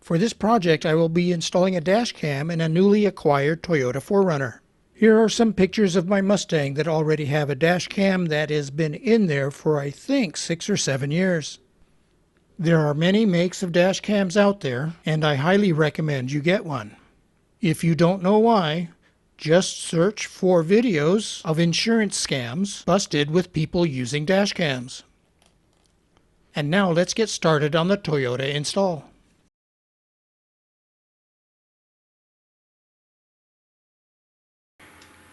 For this project, I will be installing a dash cam in a newly acquired Toyota 4Runner. Here are some pictures of my Mustang that already have a dash cam that has been in there for I think 6 or 7 years. There are many makes of dash cams out there, and I highly recommend you get one. If you don't know why, just search for videos of insurance scams busted with people using dash cams. And now let's get started on the Toyota install.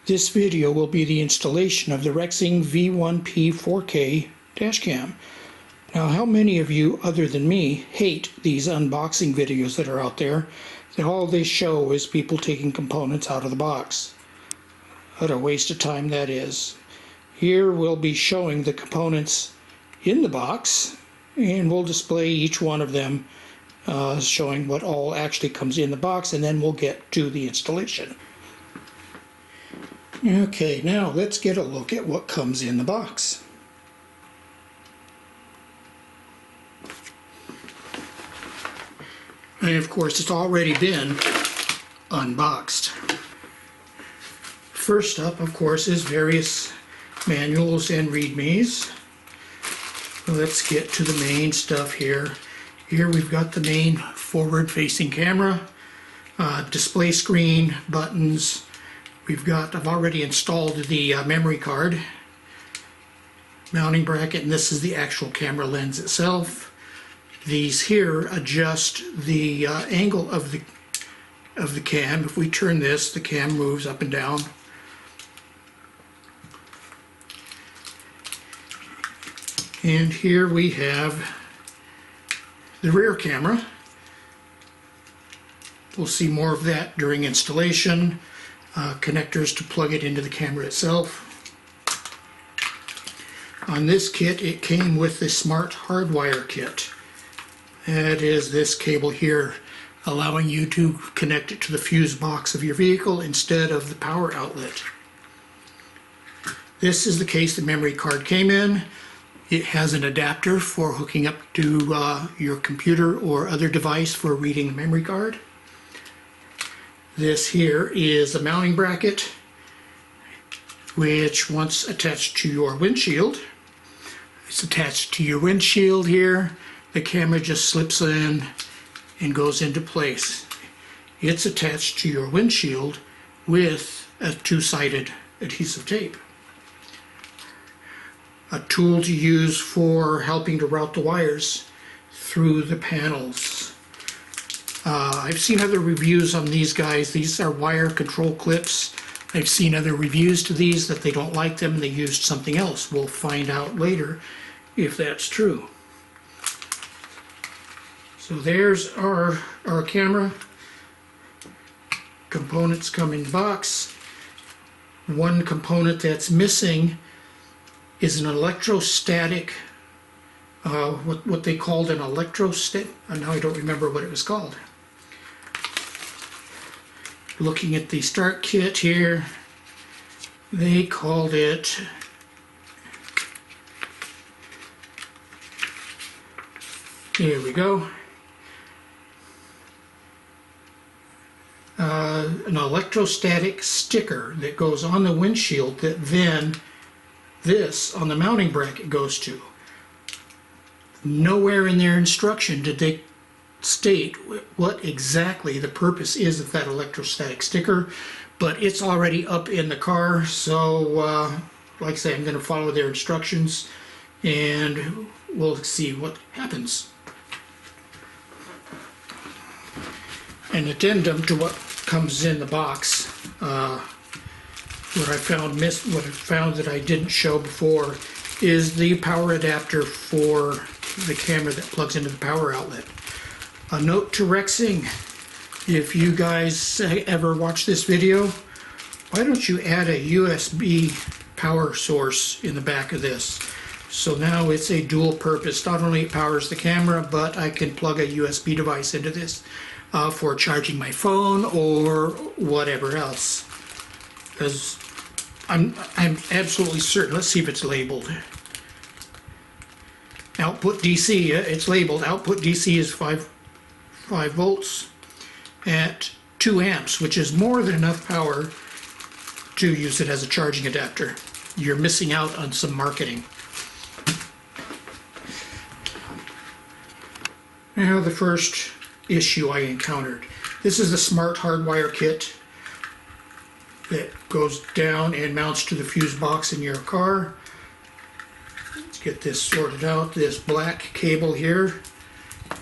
This video will be the installation of the Rexing V1P 4K dashcam. Now, how many of you, other than me, hate these unboxing videos that are out there, that all they show is people taking components out of the box? What a waste of time that is. Here we'll be showing the components in the box, and we'll display each one of them, showing what all actually comes in the box, and then we'll get to the installation. Okay, now let's get a look at what comes in the box. And of course, it's already been unboxed. First up, of course, is various manuals and readmes. Let's get to the main stuff here. Here we've got the main forward-facing camera, display screen, buttons. I've already installed the memory card, mounting bracket, and this is the actual camera lens itself. These here adjust the angle of the cam. If we turn this, the cam moves up and down. And here we have the rear camera. We'll see more of that during installation. Connectors to plug it into the camera itself. On this kit, it came with the Smart Hardwire kit. That is this cable here, allowing you to connect it to the fuse box of your vehicle instead of the power outlet. This is the case the memory card came in. It has an adapter for hooking up to your computer or other device for reading the memory card. This here is a mounting bracket, which once attached to your windshield, it's attached to your windshield here. The camera just slips in and goes into place. It's attached to your windshield with a two-sided adhesive tape. A tool to use for helping to route the wires through the panels. I've seen other reviews on these guys. These are wire control clips. I've seen other reviews to these that they don't like them and they used something else. We'll find out later if that's true. So there's our camera. Components come in box. One component that's missing is an electrostatic, what they called an electrostatic, now I don't remember what it was called. Looking at the start kit here, they called it here we go. An electrostatic sticker that goes on the windshield that then this on the mounting bracket goes to. Nowhere in their instruction did they state what exactly the purpose is of that electrostatic sticker, but it's already up in the car, so like I say, I'm going to follow their instructions and we'll see what happens. An addendum to what comes in the box, what I found that I didn't show before is the power adapter for the camera that plugs into the power outlet. A note to Rexing, if you guys ever watch this video, why don't you add a USB power source in the back of this? So now it's a dual purpose. Not only it powers the camera, but I can plug a USB device into this for charging my phone or whatever else. Because I'm absolutely certain, let's see if it's labeled. Output DC, it's labeled. Output DC is 5 volts at 2 amps, which is more than enough power to use it as a charging adapter. You're missing out on some marketing. Now the first issue I encountered. This is the smart hardwire kit that goes down and mounts to the fuse box in your car. Let's get this sorted out. This black cable here.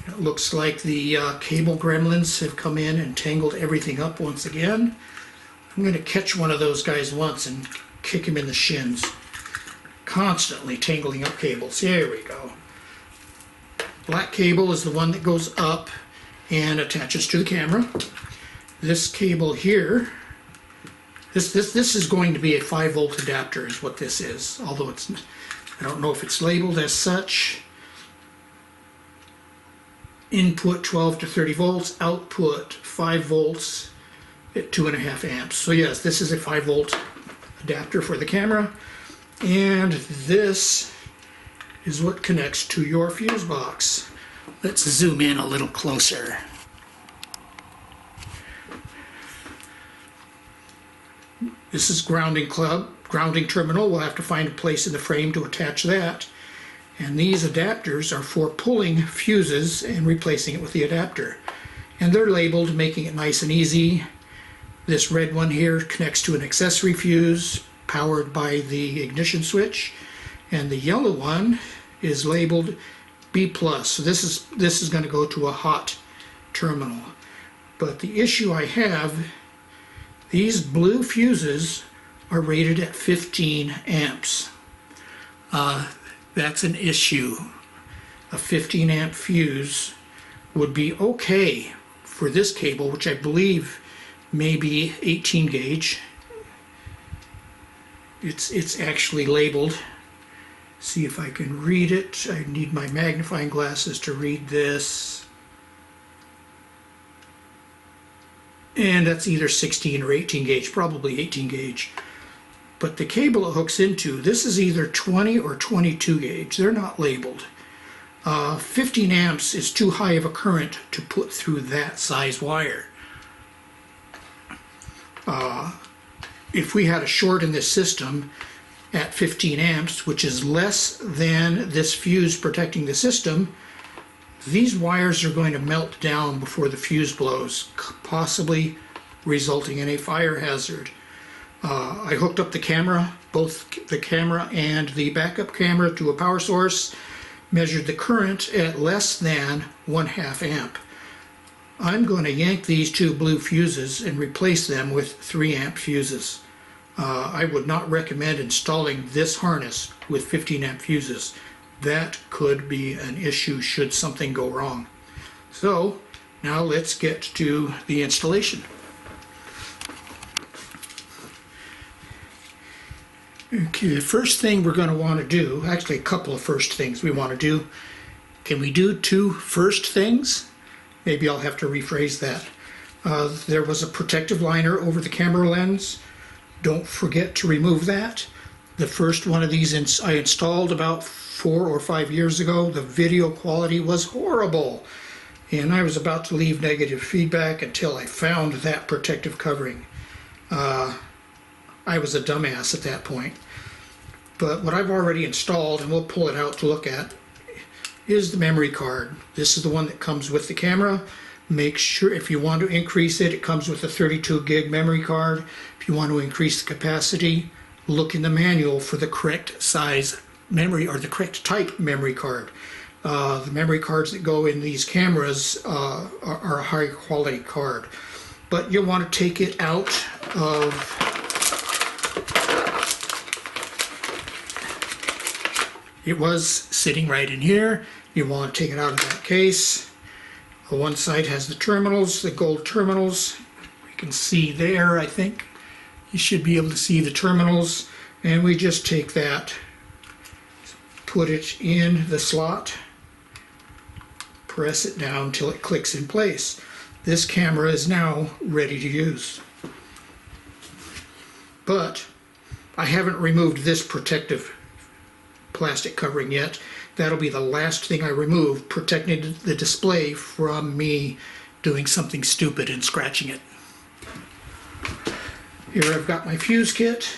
It looks like the cable gremlins have come in and tangled everything up once again. I'm going to catch one of those guys once and kick him in the shins. Constantly tangling up cables. Here we go. Black cable is the one that goes up and attaches to the camera. This cable here, this is going to be a 5 volt adapter is what this is, although it's, I don't know if it's labeled as such. Input 12 to 30 volts, output 5 volts at 2.5 amps. So yes, this is a 5 volt adapter for the camera, and this is what connects to your fuse box. Let's zoom in a little closer. This is grounding terminal. We'll have to find a place in the frame to attach that. And these adapters are for pulling fuses and replacing it with the adapter. And they're labeled, making it nice and easy. This red one here connects to an accessory fuse powered by the ignition switch. And the yellow one is labeled B+. So this is going to go to a hot terminal. But the issue I have, these blue fuses are rated at 15 amps. That's an issue. A 15 amp fuse would be okay for this cable, which I believe may be 18 gauge. It's actually labeled. See if I can read it. I need my magnifying glasses to read this. And that's either 16 or 18 gauge, probably 18 gauge. But the cable it hooks into, this is either 20 or 22 gauge. They're not labeled. 15 amps is too high of a current to put through that size wire. If we had a short in this system at 15 amps, which is less than this fuse protecting the system, these wires are going to melt down before the fuse blows, possibly resulting in a fire hazard. I hooked up the camera, both the camera and the backup camera, to a power source, measured the current at less than 1/2 amp. I'm going to yank these two blue fuses and replace them with 3 amp fuses. I would not recommend installing this harness with 15 amp fuses. That could be an issue should something go wrong. So now let's get to the installation. Okay, the first thing we're going to want to do, actually a couple of first things we want to do. Can we do 2 first things? Maybe I'll have to rephrase that. There was a protective liner over the camera lens. Don't forget to remove that. The first one of these I installed about 4 or 5 years ago. The video quality was horrible, and I was about to leave negative feedback until I found that protective covering. I was a dumbass at that point. But what I've already installed, and we'll pull it out to look at, is the memory card. This is the one that comes with the camera. Make sure if you want to increase it, it comes with a 32 gig memory card. If you want to increase the capacity, look in the manual for the correct size memory or the correct type memory card. The memory cards that go in these cameras are a high quality card. But you'll want to take it out of it was sitting right in here. You want to take it out of that case. The one side has the terminals, the gold terminals. We can see there, I think. You should be able to see the terminals. And we just take that, put it in the slot, press it down until it clicks in place. This camera is now ready to use. But I haven't removed this protective plastic covering yet. That'll be the last thing I remove, protecting the display from me doing something stupid and scratching it. Here I've got my fuse kit,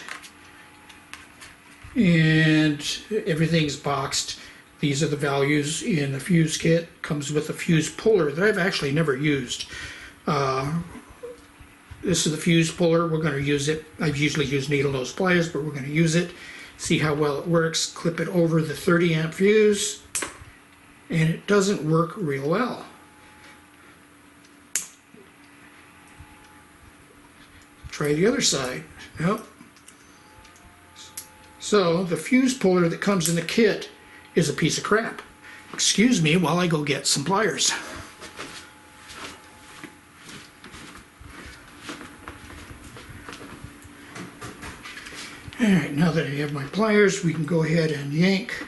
and everything's boxed. These are the values in the fuse kit. Comes with a fuse puller that I've actually never used. This is the fuse puller. We're going to use it. I've usually used needle nose pliers, but we're going to use it. See how well it works. Clip it over the 30 amp fuse, and it doesn't work real well. Try the other side. Nope. So the fuse puller that comes in the kit is a piece of crap. Excuse me while I go get some pliers. Alright, now that I have my pliers, we can go ahead and yank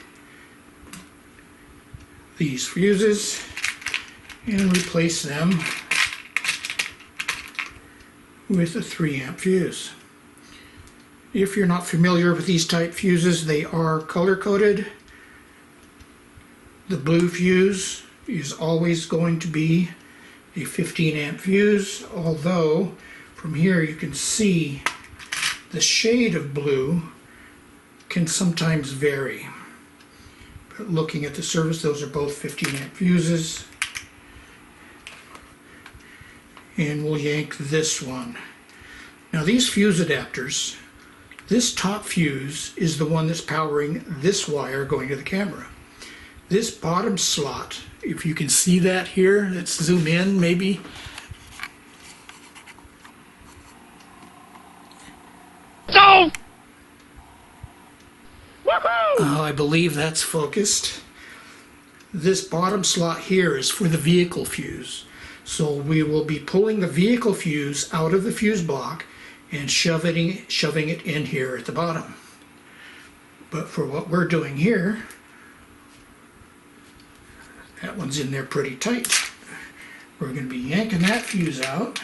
these fuses and replace them with a 3 amp fuse. If you're not familiar with these type fuses, they are color coded. The blue fuse is always going to be a 15 amp fuse, although from here you can see the shade of blue can sometimes vary. But looking at the surface, those are both 15 amp fuses. And we'll yank this one. Now these fuse adapters, this top fuse is the one that's powering this wire going to the camera. This bottom slot, if you can see that here, let's zoom in maybe. No! I believe that's focused. This bottom slot here is for the vehicle fuse. So we will be pulling the vehicle fuse out of the fuse block and shoving it in here at the bottom. But for what we're doing here, that one's in there pretty tight. We're going to be yanking that fuse out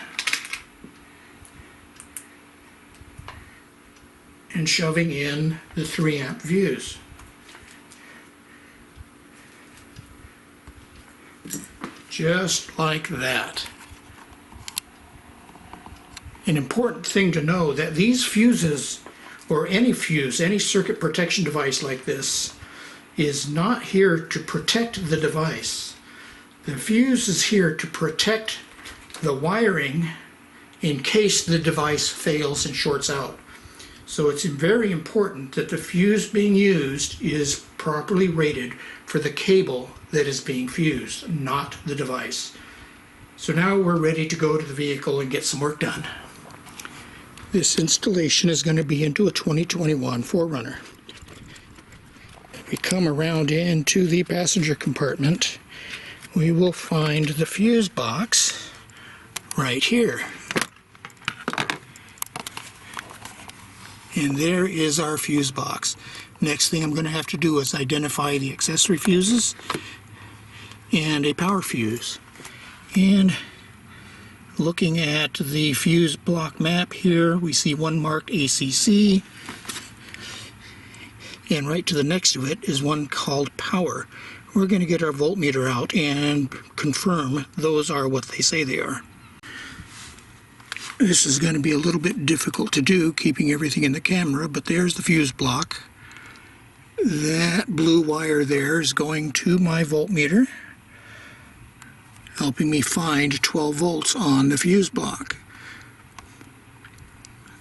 and shoving in the 3 amp fuse. Just like that. An important thing to know that these fuses, or any fuse, any circuit protection device like this, is not here to protect the device. The fuse is here to protect the wiring in case the device fails and shorts out. So it's very important that the fuse being used is properly rated for the cable that is being fused, not the device. So now we're ready to go to the vehicle and get some work done. This installation is going to be into a 2021 4Runner. We come around into the passenger compartment. We will find the fuse box right here. And there is our fuse box. Next thing I'm going to have to do is identify the accessory fuses and a power fuse. And looking at the fuse block map here, we see one marked ACC, and right to the next to it is one called power. We're going to get our voltmeter out and confirm those are what they say they are. This is going to be a little bit difficult to do, keeping everything in the camera, but there's the fuse block. That blue wire there is going to my voltmeter, helping me find 12 volts on the fuse block.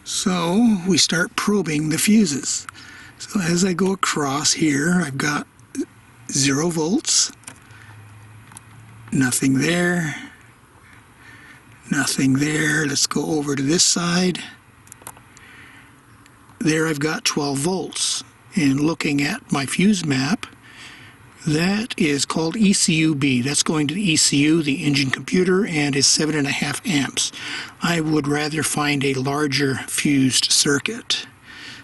So we start probing the fuses. So as I go across here, I've got 0 volts, nothing there, nothing there. Let's go over to this side. There I've got 12 volts. And looking at my fuse map, that is called ECU-B. That's going to the ECU, the engine computer, and is 7.5 amps. I would rather find a larger fused circuit.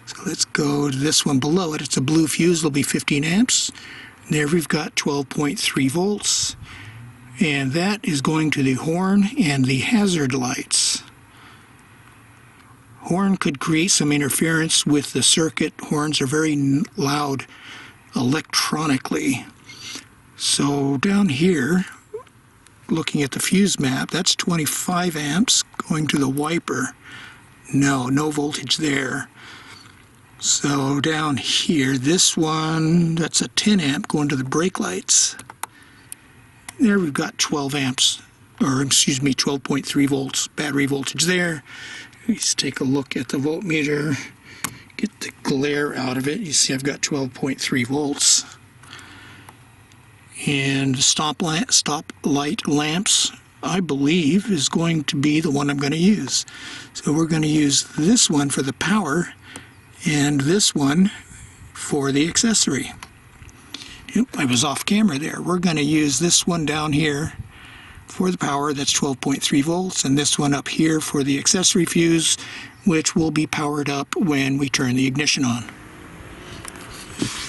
So let's go to this one below it. It's a blue fuse. It'll be 15 amps. There we've got 12.3 volts. And that is going to the horn and the hazard lights. Horn could create some interference with the circuit. Horns are very loud electronically. So down here, looking at the fuse map, that's 25 amps going to the wiper. No voltage there. So down here, this one, that's a 10 amp going to the brake lights. There we've got 12 amps, or excuse me, 12.3 volts battery voltage there. Let's take a look at the voltmeter, get the glare out of it. You see I've got 12.3 volts. And the stop light lamps, I believe, is going to be the one I'm going to use. So we're going to use this one for the power and this one for the accessory. Yep, I was off camera there. We're going to use this one down here for the power, that's 12.3 volts, and this one up here for the accessory fuse, which will be powered up when we turn the ignition on.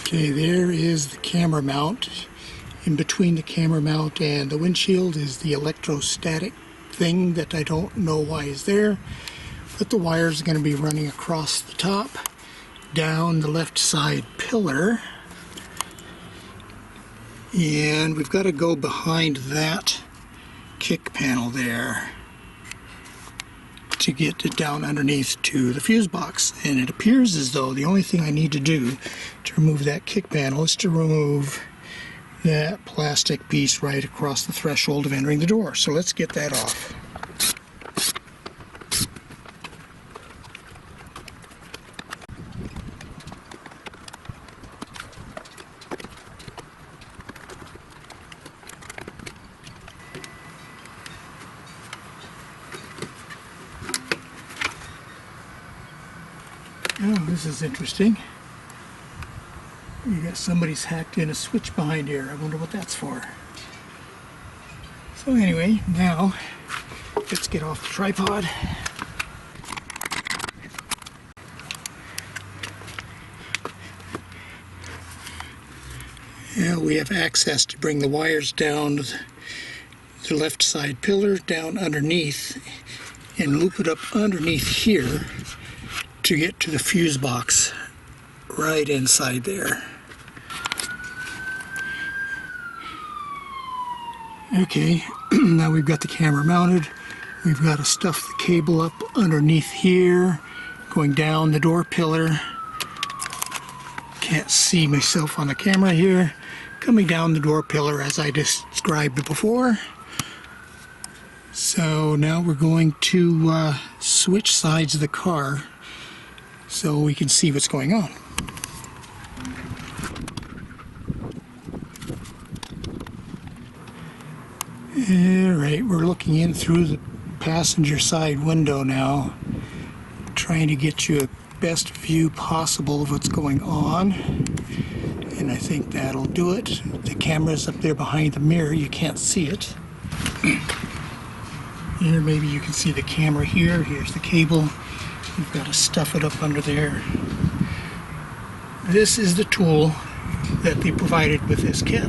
Okay, there is the camera mount. In between the camera mount and the windshield is the electrostatic thing that I don't know why is there, but the wires are going to be running across the top, down the left side pillar, and we've got to go behind that kick panel there to get it down underneath to the fuse box. And it appears as though the only thing I need to do to remove that kick panel is to remove that plastic piece right across the threshold of entering the door. So let's get that off. Oh, this is interesting. You got somebody's hacked in a switch behind here. I wonder what that's for. So anyway, now let's get off the tripod. Now we have access to bring the wires down the left side pillar, down underneath, and loop it up underneath here to get to the fuse box right inside there. Okay, now we've got the camera mounted. We've got to stuff the cable up underneath here, going down the door pillar. Can't see myself on the camera here. Coming down the door pillar as I described before. So now we're going to switch sides of the car so we can see what's going on. Alright, we're looking in through the passenger side window now, trying to get you a best view possible of what's going on, and I think that'll do it. The camera's up there behind the mirror, you can't see it. Here, maybe you can see the camera here. Here's the cable. We've got to stuff it up under there. This is the tool that they provided with this kit.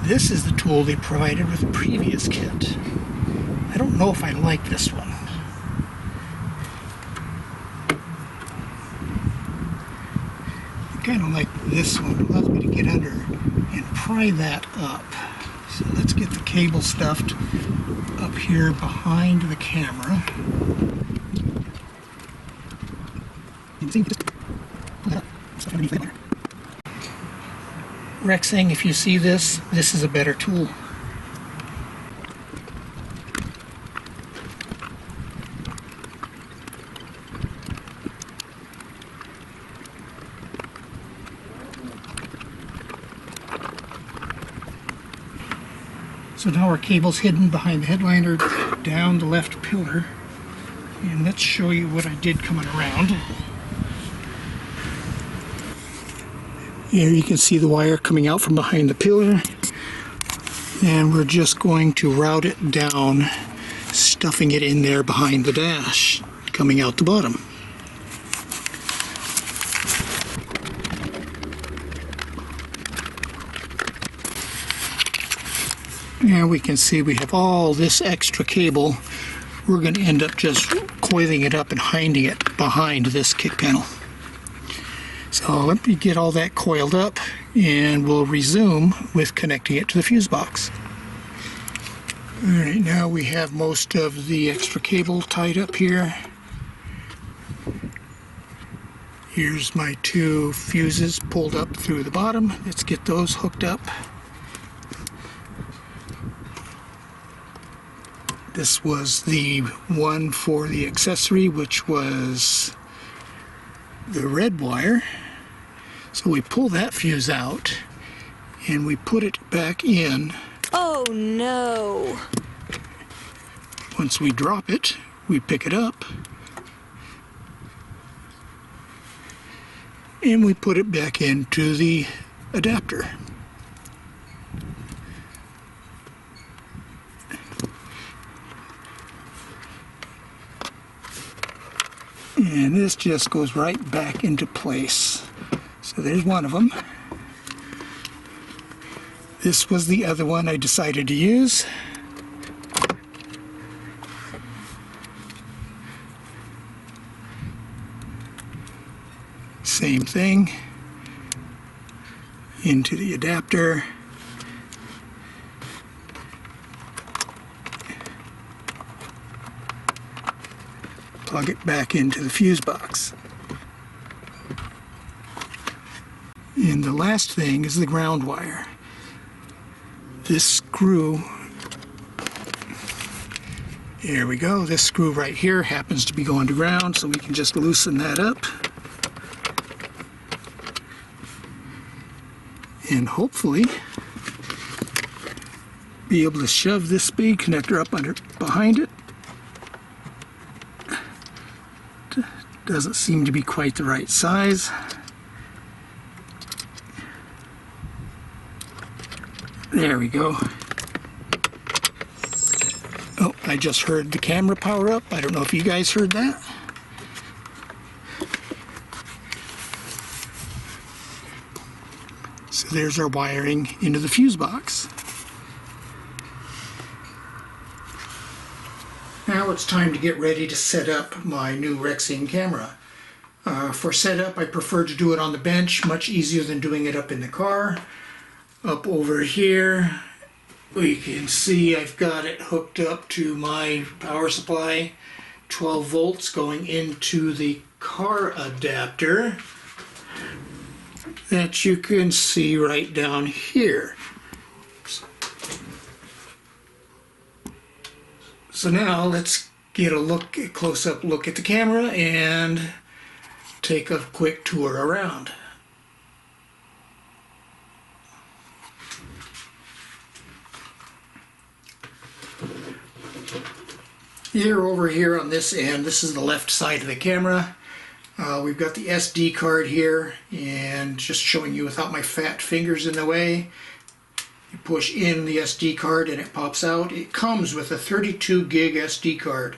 This is the tool they provided with the previous kit. I don't know if I like this one. I kind of like this one. It allows me to get under and pry that up. So let's get the cable stuffed up here behind the camera. You can see, just pull it up, stuff underneath there. Rexing, if you see this, this is a better tool. So now our cable's hidden behind the headliner, down the left pillar. And let's show you what I did coming around. Here you can see the wire coming out from behind the pillar, and we're just going to route it down, stuffing it in there behind the dash, coming out the bottom. And we can see we have all this extra cable. We're going to end up just coiling it up and hiding it behind this kick panel. So let me get all that coiled up and we'll resume with connecting it to the fuse box. Alright, now we have most of the extra cable tied up here. Here's my two fuses pulled up through the bottom. Let's get those hooked up. This was the one for the accessory, which was the red wire. So we pull that fuse out and we put it back in. Oh no! Once we drop it, we pick it up and we put it back into the adapter. And this just goes right back into place. So there's one of them. This was the other one I decided to use. Same thing. Into the adapter. Plug it back into the fuse box. And the last thing is the ground wire. This screw, here we go, this screw right here happens to be going to ground, so we can just loosen that up. And hopefully be able to shove this speed connector up under behind it. Doesn't seem to be quite the right size. There we go. Oh, I just heard the camera power up. I don't know if you guys heard that. So there's our wiring into the fuse box. Now it's time to get ready to set up my new Rexing camera. For setup, I prefer to do it on the bench, much easier than doing it up in the car. Up over here, we can see I've got it hooked up to my power supply, 12 volts going into the car adapter that you can see right down here. So now let's get a close-up look at the camera and take a quick tour around. Over here on this end, this is the left side of the camera. We've got the SD card here, and just showing you without my fat fingers in the way. You push in the SD card and it pops out. It comes with a 32 gig SD card.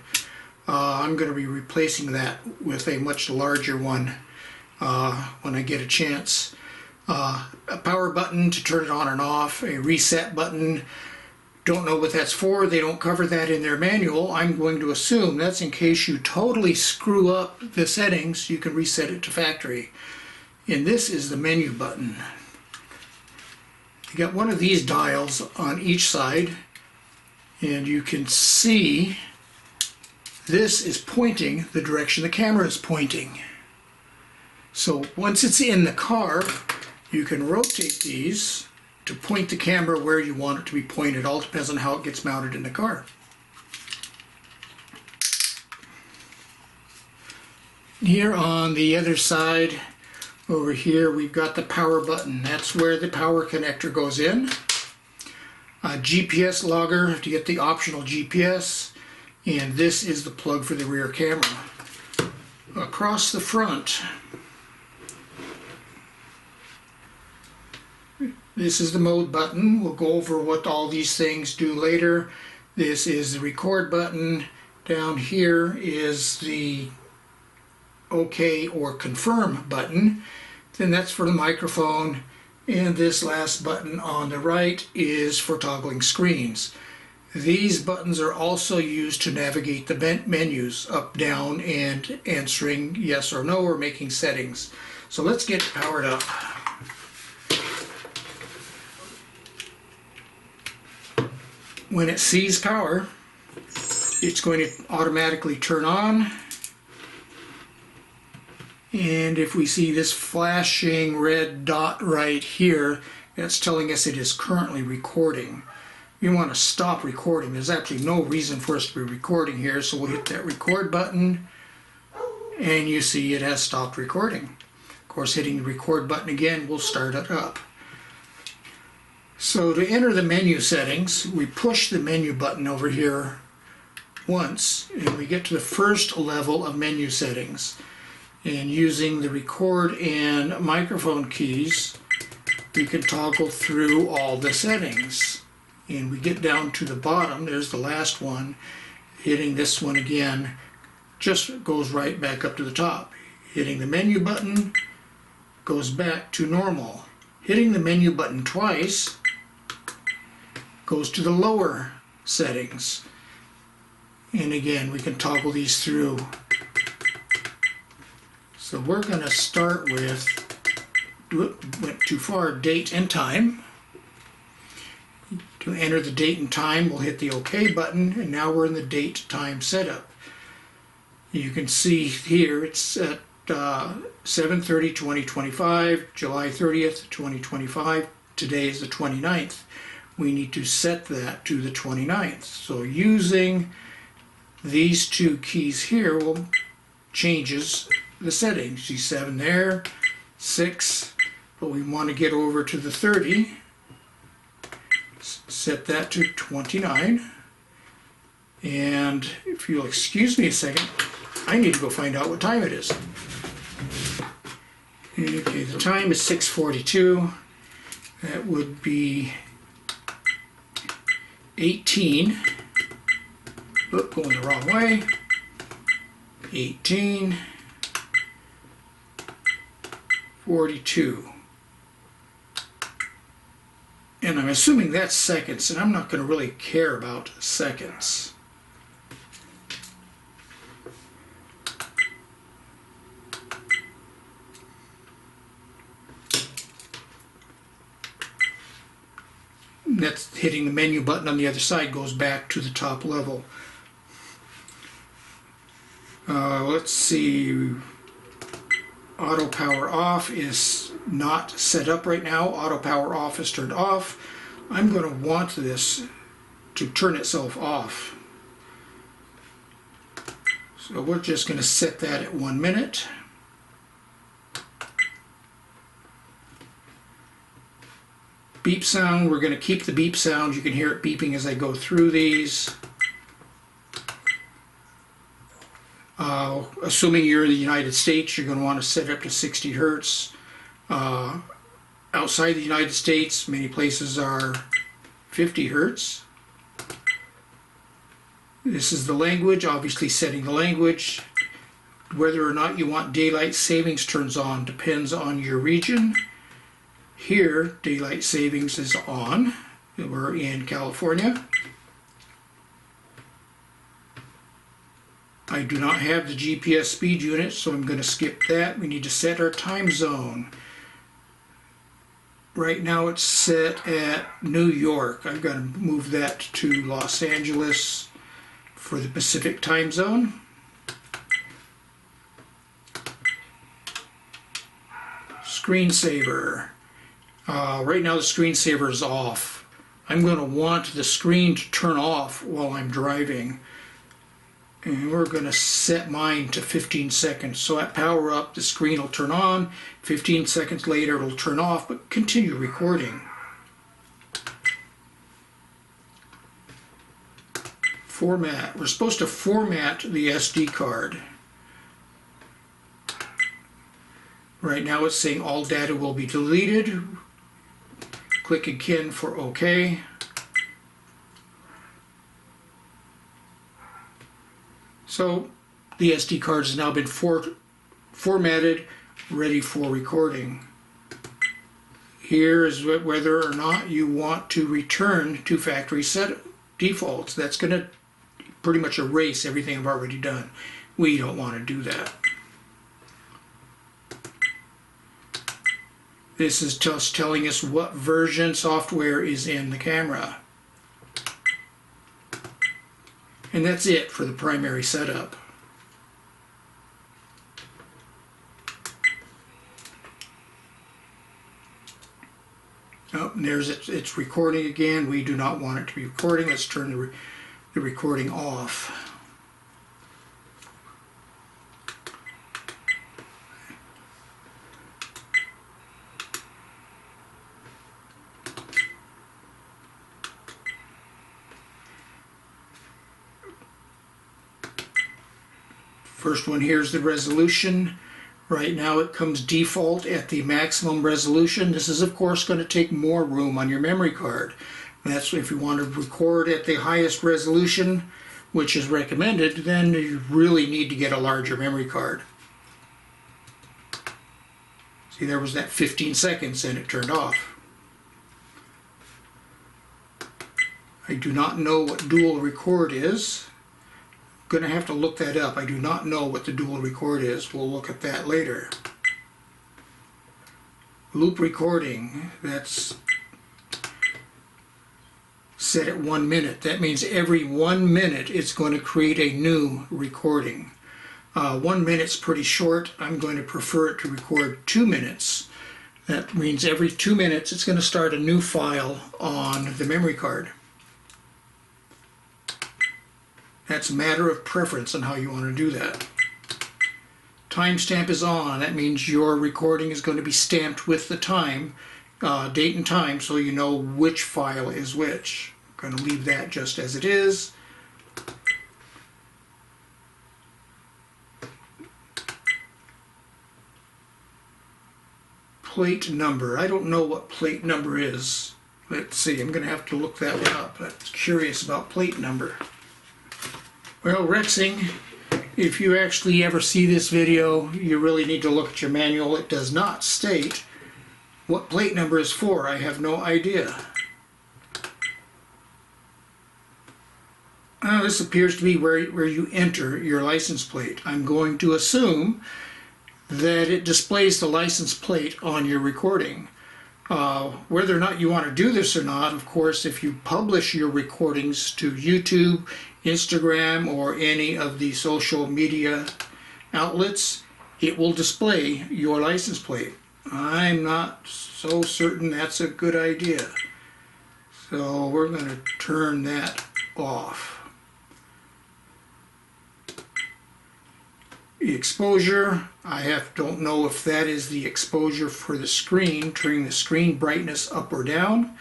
I'm going to be replacing that with a much larger one when I get a chance. A power button to turn it on and off, a reset button. Don't know what that's for. They don't cover that in their manual. I'm going to assume that's in case you totally screw up the settings, you can reset it to factory. And this is the menu button. You got one of these dials on each side, and you can see this is pointing the direction the camera is pointing. So once it's in the car, you can rotate these to point the camera where you want it to be pointed. All depends on how it gets mounted in the car. Here on the other side, over here, we've got the power button. That's where the power connector goes in. A GPS logger to get the optional GPS, and this is the plug for the rear camera. Across the front, this is the mode button. We'll go over what all these things do later. This is the record button. Down here is the OK or confirm button. Then that's for the microphone. And this last button on the right is for toggling screens. These buttons are also used to navigate the menus up, down, and answering yes or no or making settings. So let's get it powered up. When it sees power, it's going to automatically turn on. And if we see this flashing red dot right here, that's telling us it is currently recording. You want to stop recording. There's actually no reason for us to be recording here, so we'll hit that record button, and you see it has stopped recording. Of course, hitting the record button again will start it up. So to enter the menu settings, we push the menu button over here once, and we get to the first level of menu settings. And using the record and microphone keys, we can toggle through all the settings. And we get down to the bottom, there's the last one. Hitting this one again just goes right back up to the top. Hitting the menu button goes back to normal. Hitting the menu button twice goes to the lower settings. And again, we can toggle these through. So we're going to start with, went too far, date and time. To enter the date and time, we'll hit the OK button, and now we're in the date time setup. You can see here it's at 7/30/2025, July 30th, 2025. Today is the 29th. We need to set that to the 29th. So using these two keys here will changes the settings. See 7 there, 6, but we want to get over to the 30. Set that to 29. And if you'll excuse me a second, I need to go find out what time it is. Okay, the time is 6:42. That would be 18. Oop, going the wrong way. 18:42. And I'm assuming that's seconds, and I'm not going to really care about seconds. That's hitting the menu button on the other side goes back to the top level. Let's see. Auto power off is not set up right now. Auto power off is turned off. I'm going to want this to turn itself off. So we're just going to set that at 1 minute. Beep sound, we're going to keep the beep sound. You can hear it beeping as I go through these. Assuming you're in the United States, you're going to want to set it up to 60 hertz. Outside the United States, many places are 50 hertz. This is the language, obviously setting the language. Whether or not you want daylight savings turns on depends on your region. Here, daylight savings is on. We're in California. I do not have the GPS speed unit, so I'm going to skip that. We need to set our time zone. Right now it's set at New York. I've got to move that to Los Angeles for the Pacific time zone. Screensaver. Right now the screensaver is off. I'm going to want the screen to turn off while I'm driving. And we're going to set mine to 15 seconds. So at power up, the screen will turn on. 15 seconds later, it'll turn off, but continue recording. Format. We're supposed to format the SD card. Right now it's saying all data will be deleted. Click again for OK. So the SD card has now been formatted, ready for recording. Here is whether or not you want to return to factory set defaults. That's going to pretty much erase everything I've already done. We don't want to do that. This is just telling us what version software is in the camera. And that's it for the primary setup. Oh, and there's it's recording again. We do not want it to be recording. Let's turn the recording off. First one here is the resolution. Right now it comes default at the maximum resolution. This is of course going to take more room on your memory card. That's if you want to record at the highest resolution, which is recommended, then you really need to get a larger memory card. See, there was that 15 seconds and it turned off. I do not know what dual record is. I'm going to have to look that up. I do not know what the dual record is. We'll look at that later. Loop recording, that's set at 1 minute. That means every 1 minute it's going to create a new recording. 1 minute's pretty short. I'm going to prefer it to record 2 minutes. That means every 2 minutes it's going to start a new file on the memory card. That's a matter of preference on how you want to do that. Timestamp is on. That means your recording is going to be stamped with the time, date and time, so you know which file is which. I'm going to leave that just as it is. Plate number. I don't know what plate number is. Let's see. I'm going to have to look that one up. I'm curious about plate number. Well, Rexing, if you actually ever see this video, you really need to look at your manual. It does not state what plate number is for. I have no idea. This appears to be where you enter your license plate. I'm going to assume that it displays the license plate on your recording. Whether or not you want to do this or not, of course, if you publish your recordings to YouTube, Instagram, or any of the social media outlets, it will display your license plate. I'm not so certain that's a good idea. So we're going to turn that off. The exposure, don't know if that is the exposure for the screen, turning the screen brightness up or down,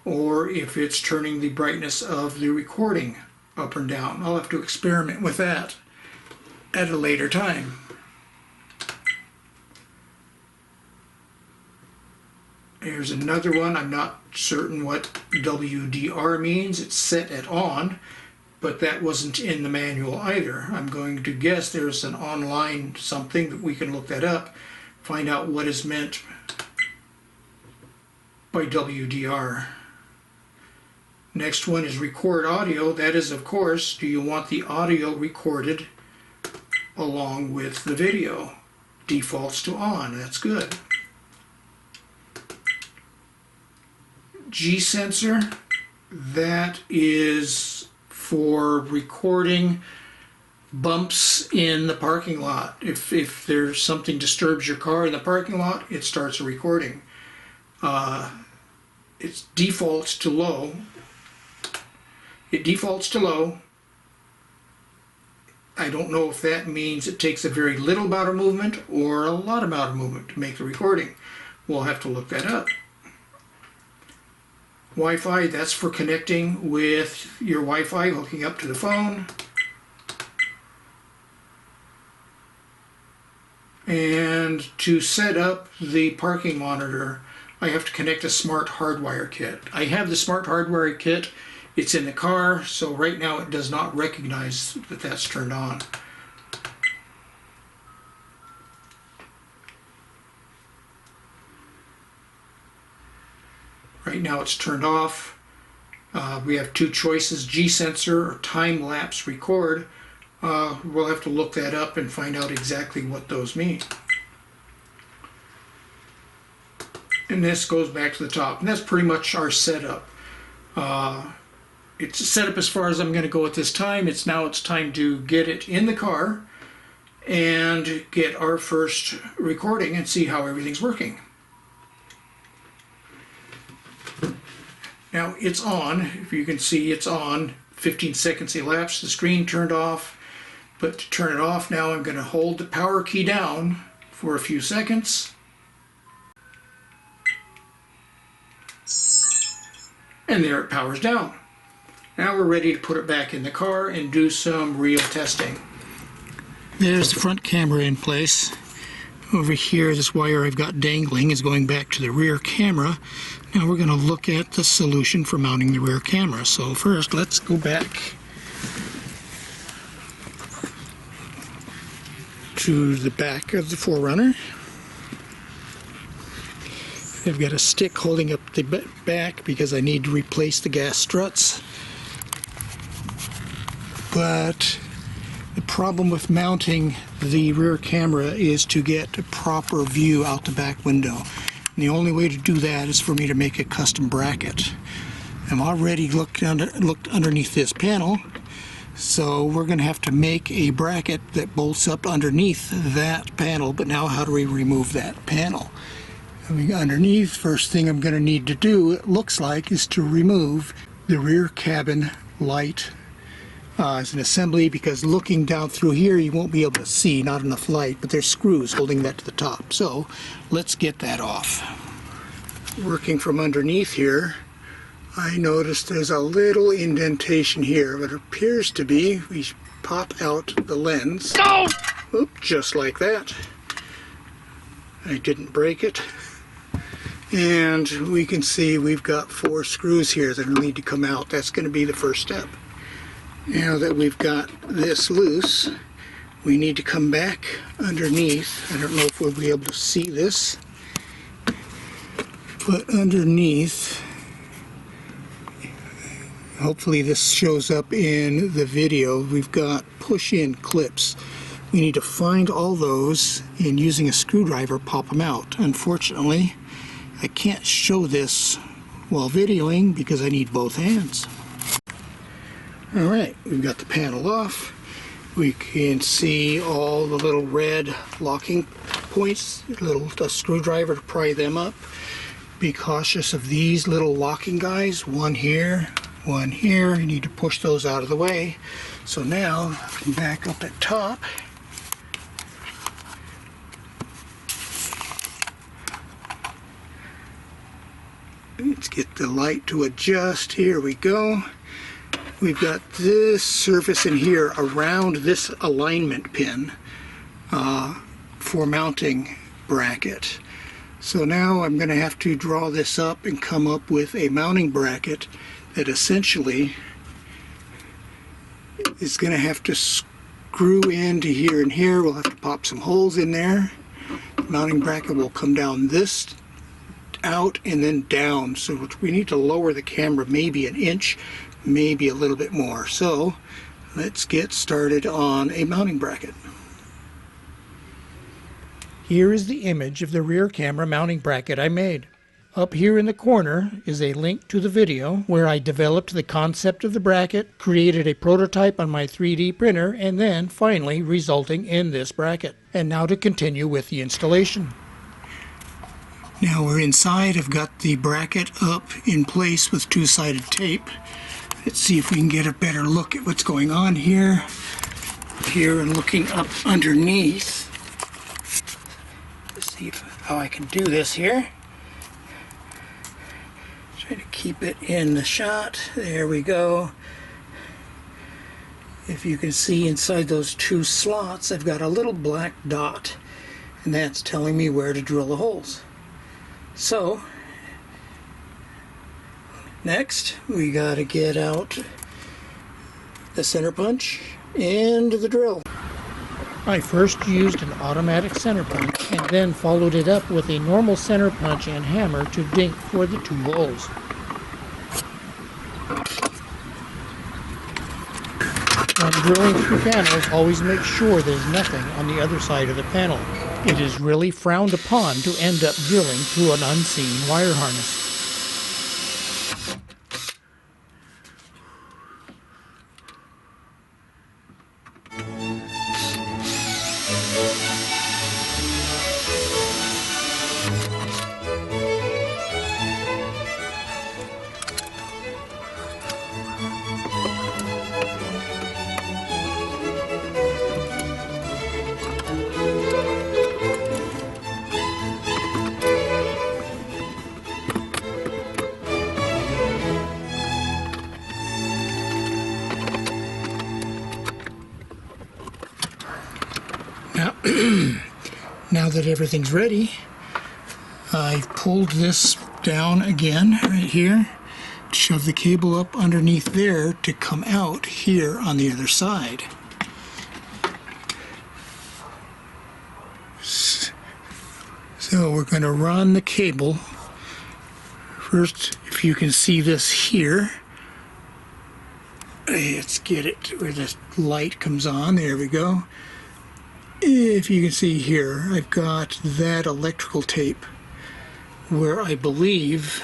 or if it's turning the brightness of the recording up and down. I'll have to experiment with that at a later time. Here's another one. I'm not certain what WDR means. It's set at on, but that wasn't in the manual either. I'm going to guess there's an online something that we can look that up, find out what is meant by WDR. Next one is record audio. That is, of course, do you want the audio recorded along with the video? Defaults to on. That's good. G sensor, that is for recording bumps in the parking lot. If there's something disturbs your car in the parking lot, it starts a recording. It defaults to low. It defaults to low. I don't know if that means it takes a very little amount of movement or a lot amount of movement to make the recording. We'll have to look that up. Wi-Fi, that's for connecting with your Wi-Fi, hooking up to the phone. And to set up the parking monitor, I have to connect a smart hardwire kit. I have the smart hardwire kit. It's in the car, so right now it does not recognize that that's turned on. Right now it's turned off. We have two choices, G-sensor or time-lapse record. We'll have to look that up and find out exactly what those mean. and this goes back to the top. And that's pretty much our setup. It's set up as far as I'm going to go at this time. It's time to get it in the car and get our first recording and see how everything's working. Now it's on. If you can see, it's on. 15 seconds elapsed. The screen turned off. But to turn it off, now I'm going to hold the power key down for a few seconds. And there it powers down. Now we're ready to put it back in the car and do some real testing. There's the front camera in place. Over here, this wire I've got dangling is going back to the rear camera. Now we're going to look at the solution for mounting the rear camera. So first, let's go back to the back of the 4Runner. I've got a stick holding up the back because I need to replace the gas struts. But the problem with mounting the rear camera is to get a proper view out the back window. And the only way to do that is for me to make a custom bracket. I've already looked underneath this panel, so we're going to have to make a bracket that bolts up underneath that panel. But now how do we remove that panel? Underneath, first thing I'm going to need to do, it looks like, is to remove the rear cabin light as an assembly, because looking down through here you won't be able to see, not enough light, but there's screws holding that to the top. So let's get that off. Working from underneath here, I noticed there's a little indentation here, but it appears to be, we pop out the lens. No! Oop, just like that. I didn't break it. And we can see we've got 4 screws here that will need to come out. That's going to be the first step. Now that we've got this loose, we need to come back underneath. I don't know if we'll be able to see this, but underneath, hopefully this shows up in the video, we've got push-in clips. We need to find all those and using a screwdriver pop them out. Unfortunately, I can't show this while videoing because I need both hands. Alright, we've got the panel off. We can see all the little red locking points, a screwdriver to pry them up. Be cautious of these little locking guys, one here, one here. You need to push those out of the way. So now, I can back up at top. Let's get the light to adjust. Here we go. We've got this surface in here around this alignment pin for mounting bracket. So now I'm going to have to draw this up and come up with a mounting bracket that essentially is going to have to screw into here and here. We'll have to pop some holes in there. The mounting bracket will come down this out and then down, so we need to lower the camera maybe 1 inch, maybe a little bit more. So let's get started on a mounting bracket. Here is the image of the rear camera mounting bracket I made. Up here in the corner is a link to the video where I developed the concept of the bracket, created a prototype on my 3D printer, and then finally resulting in this bracket. And now to continue with the installation. Now we're inside. I've got the bracket up in place with 2-sided tape. Let's see if we can get a better look at what's going on here. Here and looking up underneath. Let's see how I can do this here. Try to keep it in the shot. There we go. If you can see inside those 2 slots, I've got a little black dot, and that's telling me where to drill the holes. So, next we gotta get out the center punch and the drill. I first used an automatic center punch and then followed it up with a normal center punch and hammer to dink for the 2 holes. When drilling through panels, always make sure there's nothing on the other side of the panel. It is really frowned upon to end up drilling through an unseen wire harness. Now that everything's ready, I've pulled this down again right here, shove the cable up underneath there to come out here on the other side. So we're going to run the cable. First, if you can see this here, let's get it where the light comes on. There we go. If you can see here, I've got that electrical tape where I believe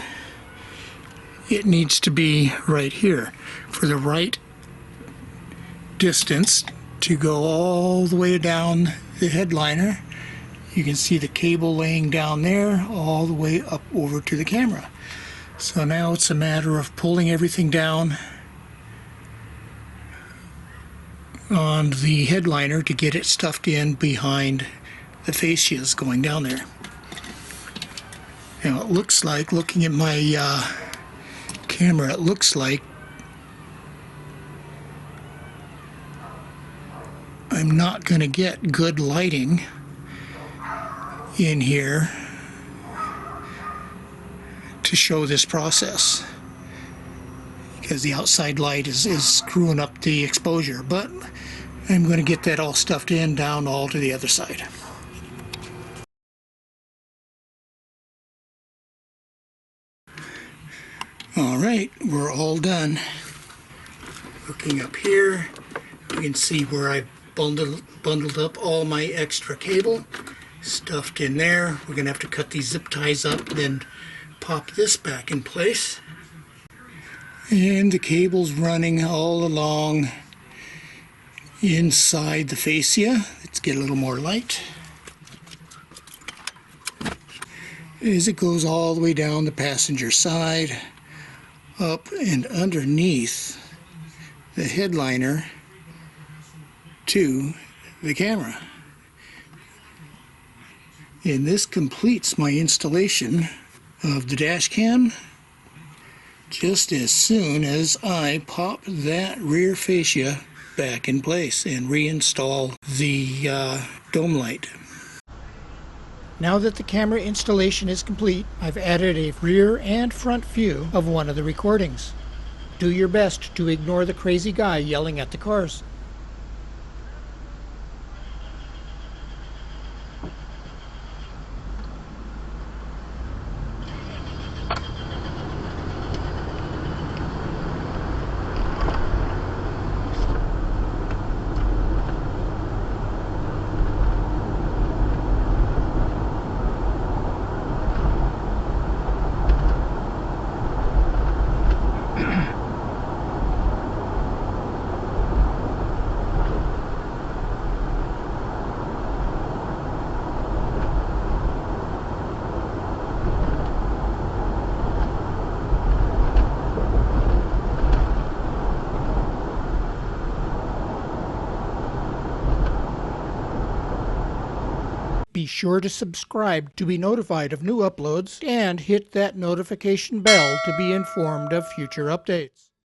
it needs to be right here for the right distance to go all the way down the headliner. You can see the cable laying down there all the way up over to the camera. So now it's a matter of pulling everything down on the headliner to get it stuffed in behind the fascias going down there. Now it looks like, looking at my camera, it looks like I'm not going to get good lighting in here to show this process, because the outside light is screwing up the exposure, but I'm going to get that all stuffed in down all to the other side. Alright, we're all done. Looking up here, you can see where I bundled up all my extra cable, stuffed in there. We're going to have to cut these zip ties up, then pop this back in place. And the cable's running all along inside the fascia. Let's get a little more light. As it goes all the way down the passenger side, up and underneath the headliner to the camera. And this completes my installation of the dash cam just as soon as I pop that rear fascia back in place and reinstall the dome light. Now that the camera installation is complete, I've added a rear and front view of one of the recordings. Do your best to ignore the crazy guy yelling at the cars. Be sure to subscribe to be notified of new uploads and hit that notification bell to be informed of future updates.